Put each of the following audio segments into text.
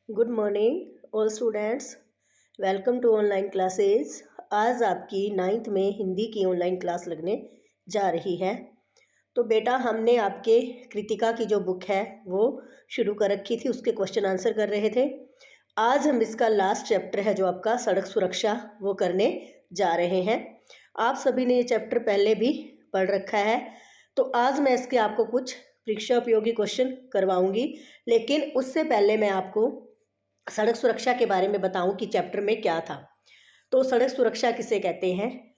Good morning all students. Welcome to online classes. आज आपकी 9th में हिंदी की ऑनलाइन क्लास लगने जा रही है। तो बेटा, हमने आपके कृतिका की जो बुक है वो शुरू कर रखी थी, उसके क्वेश्चन आंसर कर रहे थे। आज हम इसका लास्ट चैप्टर है जो आपका सड़क सुरक्षा, वो करने जा रहे हैं। आप सभी ने ये चैप्टर पहले भी पढ़ रखा है, तो आज मैं इसके आपको कुछ परीक्षा उपयोगी क्वेश्चन करवाऊंगी। लेकिन उससे पहले मैं आपको सड़क सुरक्षा के बारे में बताऊं कि चैप्टर में क्या था। तो सड़क सुरक्षा किसे कहते हैं,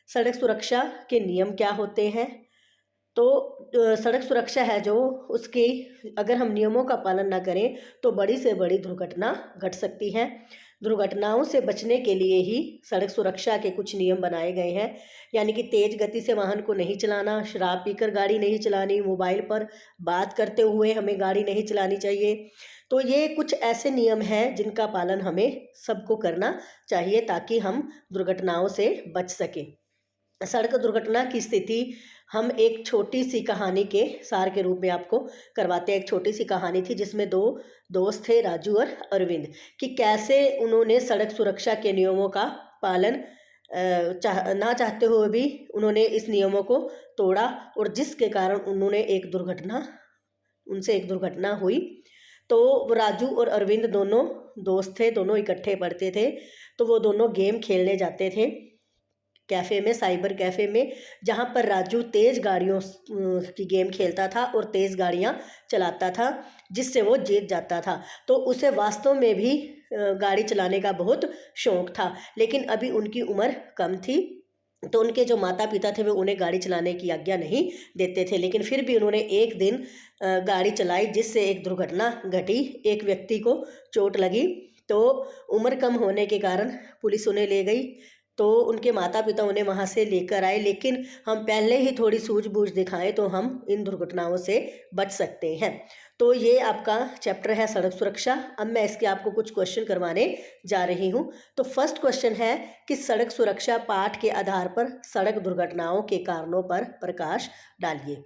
सड़क सुरक्षा के नियम क्या होते हैं। तो सड़क सुरक्षा है जो उसके, अगर हम नियमों का पालन ना करें तो बड़ी से बड़ी दुर्घटना घट सकती है। दुर्घटनाओं से बचने के लिए ही सड़क सुरक्षा के कुछ नियम बनाए गए हैं। यानी कि तेज गति से वाहन को नहीं चलाना, शराब पीकर गाड़ी नहीं चलानी, मोबाइल पर बात करते हुए हमें गाड़ी नहीं चलानी चाहिए। तो ये कुछ ऐसे नियम हैं जिनका पालन हमें सबको करना चाहिए ताकि हम दुर्घटनाओं से बच सकें। सड़क दुर्घटना की स्थिति हम एक छोटी सी कहानी के सार के रूप में आपको करवाते हैं। एक छोटी सी कहानी थी जिसमें दो दोस्त थे, राजू और अरविंद, कि कैसे उन्होंने सड़क सुरक्षा के नियमों का पालन ना चाहते हुए भी उन्होंने इस नियमों को तोड़ा, और जिसके कारण उनसे एक दुर्घटना हुई। तो राजू और अरविंद दोनों दोस्त थे, दोनों इकट्ठे पढ़ते थे। तो वो दोनों गेम खेलने जाते थे कैफ़े में, साइबर कैफ़े में, जहाँ पर राजू तेज़ गाड़ियों की गेम खेलता था और तेज़ गाड़ियाँ चलाता था, जिससे वो जीत जाता था। तो उसे वास्तव में भी गाड़ी चलाने का बहुत शौक़ था, लेकिन अभी उनकी उम्र कम थी, तो उनके जो माता पिता थे वो उन्हें गाड़ी चलाने की आज्ञा नहीं देते थे। लेकिन फिर भी उन्होंने एक दिन गाड़ी चलाई, जिससे एक दुर्घटना घटी, एक व्यक्ति को चोट लगी। तो उम्र कम होने के कारण पुलिस उन्हें ले गई। तो उनके माता पिता उन्हें वहाँ से लेकर आए, लेकिन हम पहले ही थोड़ी सूझबूझ दिखाएं तो हम इन दुर्घटनाओं से बच सकते हैं। तो ये आपका चैप्टर है सड़क सुरक्षा। अब मैं इसके आपको कुछ क्वेश्चन करवाने जा रही हूँ। तो फर्स्ट क्वेश्चन है कि सड़क सुरक्षा पाठ के आधार पर सड़क दुर्घटनाओं के कारणों पर प्रकाश डालिए।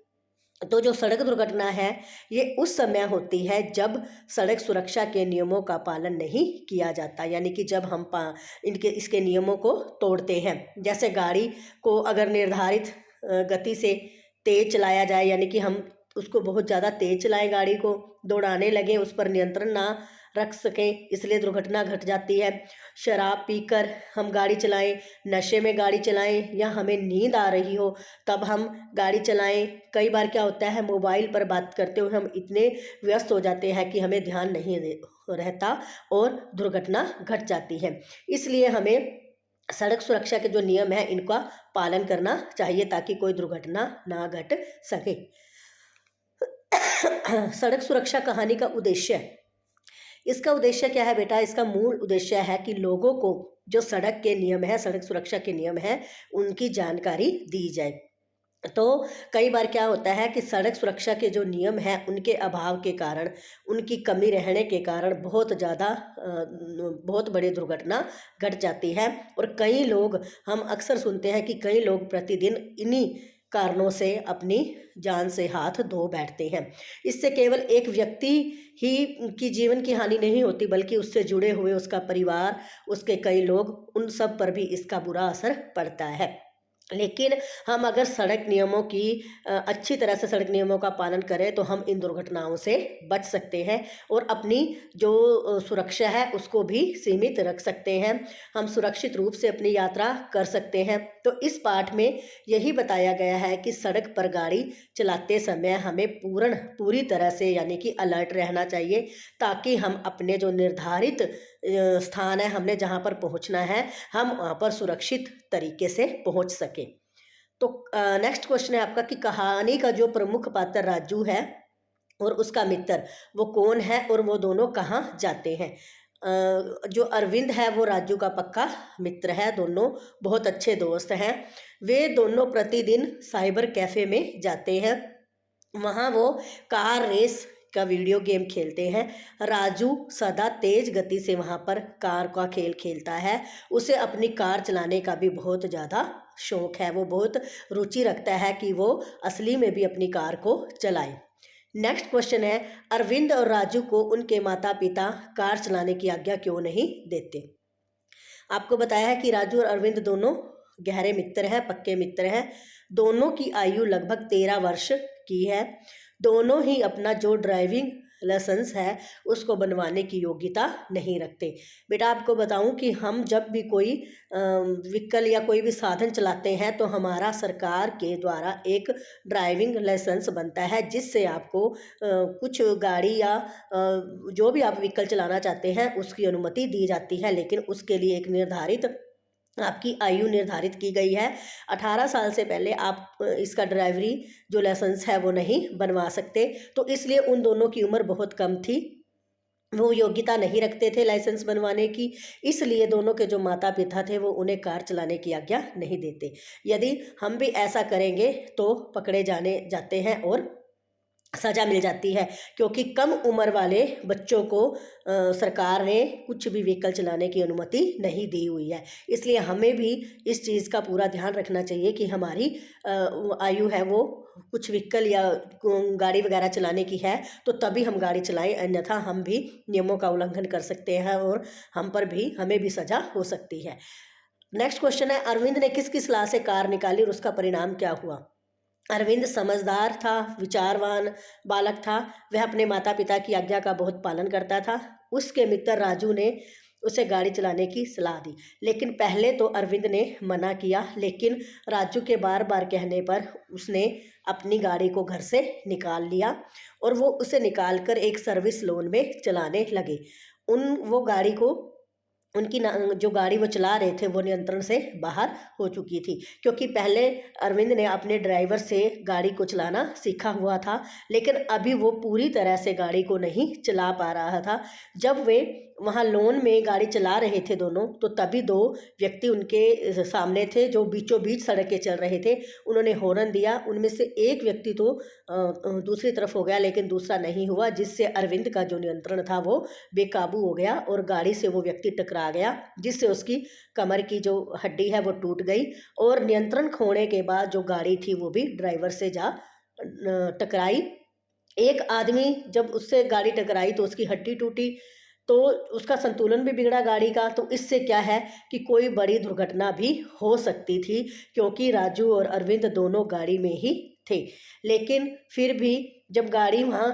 तो जो सड़क दुर्घटना है ये उस समय होती है जब सड़क सुरक्षा के नियमों का पालन नहीं किया जाता, यानी कि जब हम इसके नियमों को तोड़ते हैं। जैसे गाड़ी को अगर निर्धारित गति से तेज चलाया जाए, यानी कि हम उसको बहुत ज़्यादा तेज चलाएं, गाड़ी को दौड़ाने लगे, उस पर नियंत्रण ना रख सकें, इसलिए दुर्घटना घट जाती है। शराब पीकर हम गाड़ी चलाएं, नशे में गाड़ी चलाएं, या हमें नींद आ रही हो तब हम गाड़ी चलाएं। कई बार क्या होता है, मोबाइल पर बात करते हुए हम इतने व्यस्त हो जाते हैं कि हमें ध्यान नहीं रहता और दुर्घटना घट जाती है। इसलिए हमें सड़क सुरक्षा के जो नियम हैं इनका पालन करना चाहिए ताकि कोई दुर्घटना ना घट सके। सड़क सुरक्षा कहानी का उद्देश्य, इसका उद्देश्य क्या है बेटा? इसका मूल उद्देश्य है कि लोगों को जो सड़क के नियम है, सड़क सुरक्षा के नियम है, उनकी जानकारी दी जाए। तो कई बार क्या होता है कि सड़क सुरक्षा के जो नियम हैं उनके अभाव के कारण, उनकी कमी रहने के कारण बहुत बड़ी दुर्घटना घट जाती है। और कई लोग, हम अक्सर सुनते हैं कि कई लोग प्रतिदिन इन्हीं कारणों से अपनी जान से हाथ धो बैठते हैं। इससे केवल एक व्यक्ति ही की जीवन की हानि नहीं होती, बल्कि उससे जुड़े हुए उसका परिवार, उसके कई लोग, उन सब पर भी इसका बुरा असर पड़ता है। लेकिन हम अगर सड़क नियमों की अच्छी तरह से सड़क नियमों का पालन करें तो हम इन दुर्घटनाओं से बच सकते हैं और अपनी जो सुरक्षा है उसको भी सीमित रख सकते हैं। हम सुरक्षित रूप से अपनी यात्रा कर सकते हैं। तो इस पाठ में यही बताया गया है कि सड़क पर गाड़ी चलाते समय हमें पूरी तरह से, यानी कि अलर्ट रहना चाहिए, ताकि हम अपने जो निर्धारित स्थान है, हमने जहाँ पर पहुँचना है, हम वहाँ पर सुरक्षित तरीके से पहुँच सकें। तो नेक्स्ट क्वेश्चन है आपका कि कहानी का जो प्रमुख पात्र राजू है और उसका मित्र वो कौन है और वो दोनों कहाँ जाते हैं। जो अरविंद है वो राजू का पक्का मित्र है, दोनों बहुत अच्छे दोस्त हैं। वे दोनों प्रतिदिन साइबर कैफ़े में जाते हैं, वहाँ वो कार रेस का वीडियो गेम खेलते हैं। राजू सदा तेज गति से वहाँ पर कार का खेल खेलता है। उसे अपनी कार चलाने का भी बहुत ज़्यादा शौक़ है, वो बहुत रुचि रखता है कि वो असली में भी अपनी कार को चलाए। नेक्स्ट क्वेश्चन है, अरविंद और राजू को उनके माता पिता कार चलाने की आज्ञा क्यों नहीं देते। आपको बताया है कि राजू और अरविंद दोनों गहरे मित्र हैं, पक्के मित्र हैं। दोनों की आयु लगभग 13 वर्ष की है। दोनों ही अपना जो ड्राइविंग लाइसेंस है उसको बनवाने की योग्यता नहीं रखते। बेटा आपको बताऊं कि हम जब भी कोई व्हीकल या कोई भी साधन चलाते हैं तो हमारा सरकार के द्वारा एक ड्राइविंग लाइसेंस बनता है, जिससे आपको कुछ गाड़ी या जो भी आप व्हीकल चलाना चाहते हैं उसकी अनुमति दी जाती है, लेकिन उसके लिए एक निर्धारित आपकी आयु निर्धारित की गई है। 18 साल से पहले आप इसका ड्राइवरी जो लाइसेंस है वो नहीं बनवा सकते। तो इसलिए उन दोनों की उम्र बहुत कम थी, वो योग्यता नहीं रखते थे लाइसेंस बनवाने की। इसलिए दोनों के जो माता पिता थे वो उन्हें कार चलाने की आज्ञा नहीं देते। यदि हम भी ऐसा करेंगे तो पकड़े जाते हैं और सज़ा मिल जाती है, क्योंकि कम उम्र वाले बच्चों को सरकार ने कुछ भी व्हीकल चलाने की अनुमति नहीं दी हुई है। इसलिए हमें भी इस चीज़ का पूरा ध्यान रखना चाहिए कि हमारी आयु है वो कुछ व्हीकल या गाड़ी वगैरह चलाने की है तो तभी हम गाड़ी चलाएं, अन्यथा हम भी नियमों का उल्लंघन कर सकते हैं और हमें भी सज़ा हो सकती है। नेक्स्ट क्वेश्चन है, अरविंद ने किसकी सलाह से कार निकाली और उसका परिणाम क्या हुआ। अरविंद समझदार था, विचारवान बालक था। वह अपने माता पिता की आज्ञा का बहुत पालन करता था। उसके मित्र राजू ने उसे गाड़ी चलाने की सलाह दी, लेकिन पहले तो अरविंद ने मना किया, लेकिन राजू के बार बार कहने पर उसने अपनी गाड़ी को घर से निकाल लिया और वो उसे निकाल कर एक सर्विस लोन में चलाने लगे। वो गाड़ी को उनकी जो गाड़ी वो चला रहे थे वो नियंत्रण से बाहर हो चुकी थी, क्योंकि पहले अरविंद ने अपने ड्राइवर से गाड़ी को चलाना सीखा हुआ था, लेकिन अभी वो पूरी तरह से गाड़ी को नहीं चला पा रहा था। जब वे वहाँ लोन में गाड़ी चला रहे थे दोनों, तो तभी दो व्यक्ति उनके सामने थे जो बीचों बीच सड़क के चल रहे थे। उन्होंने हॉर्न दिया, उनमें से एक व्यक्ति तो दूसरी तरफ हो गया लेकिन दूसरा नहीं हुआ, जिससे अरविंद का जो नियंत्रण था वो बेकाबू हो गया और गाड़ी से वो व्यक्ति टकरा गया, जिससे उसकी कमर की जो हड्डी है वो टूट गई और नियंत्रण खोने के बाद जो गाड़ी थी वो भी ड्राइवर से जा टकराई। एक आदमी जब उससे गाड़ी टकराई तो उसकी हड्डी टूटी, तो उसका संतुलन भी बिगड़ा गाड़ी का। तो इससे क्या है कि कोई बड़ी दुर्घटना भी हो सकती थी, क्योंकि राजू और अरविंद दोनों गाड़ी में ही थे। लेकिन फिर भी जब गाड़ी वहाँ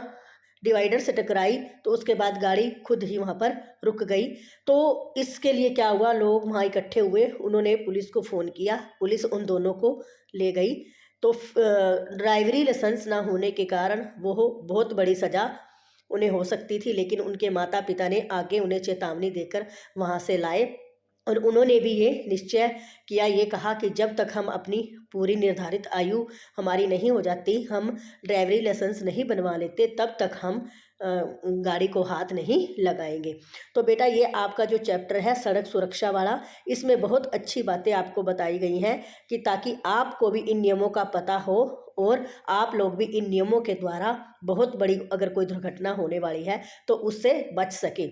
डिवाइडर से टकराई तो उसके बाद गाड़ी खुद ही वहाँ पर रुक गई। तो इसके लिए क्या हुआ, लोग वहाँ इकट्ठे हुए, उन्होंने पुलिस को फ़ोन किया, पुलिस उन दोनों को ले गई। तो ड्राइवरी लाइसेंस ना होने के कारण वो बहुत बड़ी सज़ा उन्हें हो सकती थी, लेकिन उनके माता पिता ने आगे उन्हें चेतावनी देकर वहाँ से लाए और उन्होंने भी ये निश्चय किया, ये कहा कि जब तक हम अपनी पूरी निर्धारित आयु हमारी नहीं हो जाती, हम ड्राइवरी लाइसेंस नहीं बनवा लेते, तब तक हम गाड़ी को हाथ नहीं लगाएंगे। तो बेटा ये आपका जो चैप्टर है सड़क सुरक्षा वाला, इसमें बहुत अच्छी बातें आपको बताई गई हैं कि ताकि आपको भी इन नियमों का पता हो और आप लोग भी इन नियमों के द्वारा बहुत बड़ी अगर कोई दुर्घटना होने वाली है तो उससे बच सके।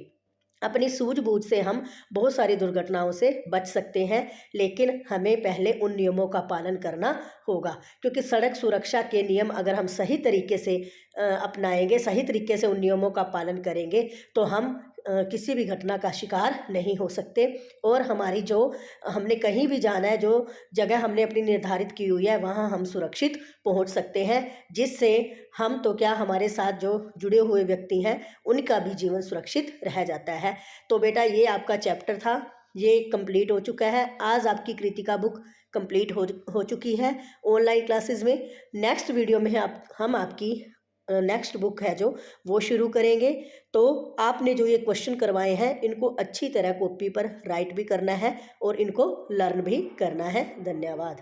अपनी सूझबूझ से हम बहुत सारी दुर्घटनाओं से बच सकते हैं, लेकिन हमें पहले उन नियमों का पालन करना होगा, क्योंकि सड़क सुरक्षा के नियम अगर हम सही तरीके से अपनाएंगे, सही तरीके से उन नियमों का पालन करेंगे तो हम किसी भी घटना का शिकार नहीं हो सकते और हमारी जो हमने कहीं भी जाना है, जो जगह हमने अपनी निर्धारित की हुई है वहाँ हम सुरक्षित पहुँच सकते हैं, जिससे हम तो क्या हमारे साथ जो जुड़े हुए व्यक्ति हैं उनका भी जीवन सुरक्षित रह जाता है। तो बेटा ये आपका चैप्टर था, ये कंप्लीट हो चुका है। आज आपकी कृतिका बुक कंप्लीट हो चुकी है ऑनलाइन क्लासेस में। नेक्स्ट वीडियो में हम आपकी नेक्स्ट बुक है जो वो शुरू करेंगे। तो आपने जो ये क्वेश्चन करवाए हैं इनको अच्छी तरह कॉपी पर राइट भी करना है और इनको लर्न भी करना है। धन्यवाद।